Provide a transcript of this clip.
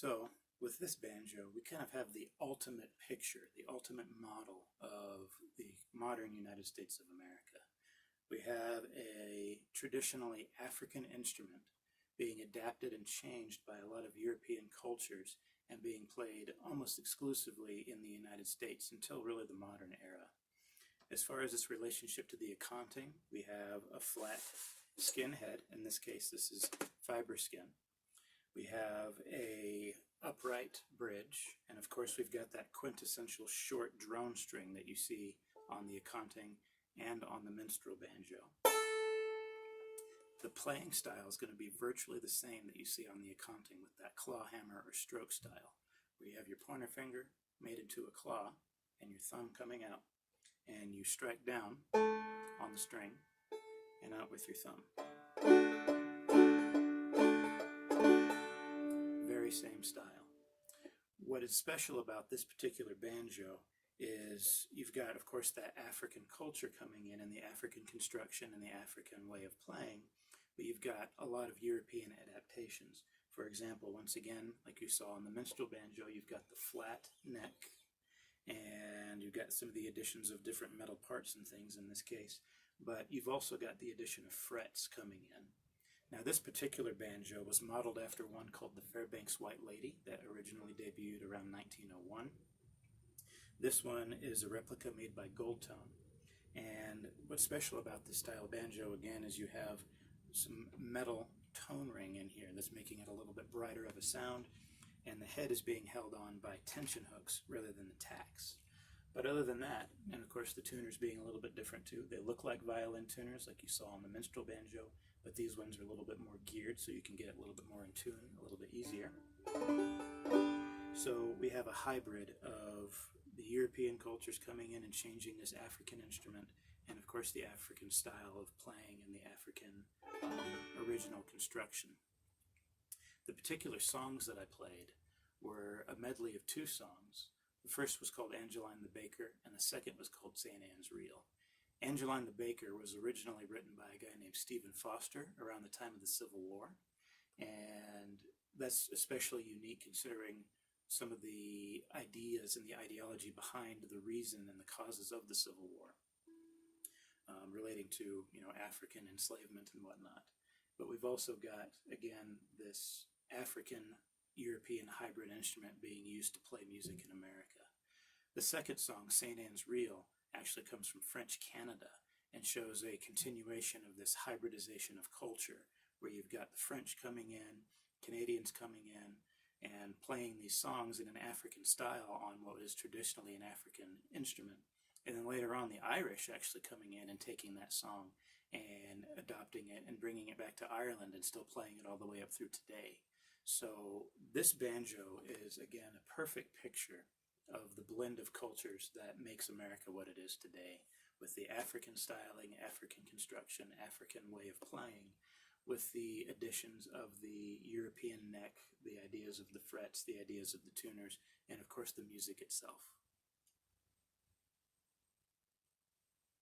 So, with this banjo, we kind of have the ultimate picture, the ultimate model of the modern United States of America. We have a traditionally African instrument being adapted and changed by a lot of European cultures and being played almost exclusively in the United States until really the modern era. As far as its relationship to the accounting, we have a flat skin head. In this case, this is fiber skin. We have a upright bridge, and of course we've got that quintessential short drone string that you see on the accounting and on the minstrel banjo. The playing style is going to be virtually the same that you see on the accounting with that clawhammer or stroke style, where you have your pointer finger made into a claw and your thumb coming out, and you strike down on the string and out with your thumb. Very same style. What is special about this particular banjo is you've got, of course, that African culture coming in and the African construction and the African way of playing, but you've got a lot of European adaptations. For example, once again, like you saw on the minstrel banjo, you've got the flat neck, and you've got some of the additions of different metal parts and things in this case, but you've also got the addition of frets coming in. Now, this particular banjo was modeled after one called the Fairbanks White Lady that originally debuted around 1901. This one is a replica made by Goldtone. And what's special about this style banjo, again, is you have some metal tone ring in here that's making it a little bit brighter of a sound, and the head is being held on by tension hooks rather than the tacks. But other than that, and of course the tuners being a little bit different too, they look like violin tuners like you saw on the minstrel banjo, but these ones are a little bit more geared so you can get it a little bit more in tune, a little bit easier. So we have a hybrid of the European cultures coming in and changing this African instrument, and of course the African style of playing and the African original construction. The particular songs that I played were a medley of two songs. The first was called Angeline the Baker, and the second was called St. Anne's Reel. Angeline the Baker was originally written by a guy named Stephen Foster around the time of the Civil War, and that's especially unique considering some of the ideas and the ideology behind the reason and the causes of the Civil War, relating to, African enslavement and whatnot. But we've also got, again, this African-European hybrid instrument being used to play music in America. The second song, St. Anne's Reel, actually comes from French Canada and shows a continuation of this hybridization of culture, where you've got the French coming in, Canadians coming in, and playing these songs in an African style on what is traditionally an African instrument. And then later on, the Irish actually coming in and taking that song and adopting it and bringing it back to Ireland and still playing it all the way up through today. So this banjo is, again, a perfect picture of the blend of cultures that makes America what it is today, with the African styling, African construction, African way of playing, with the additions of the European neck, the ideas of the frets, the ideas of the tuners, and of course the music itself.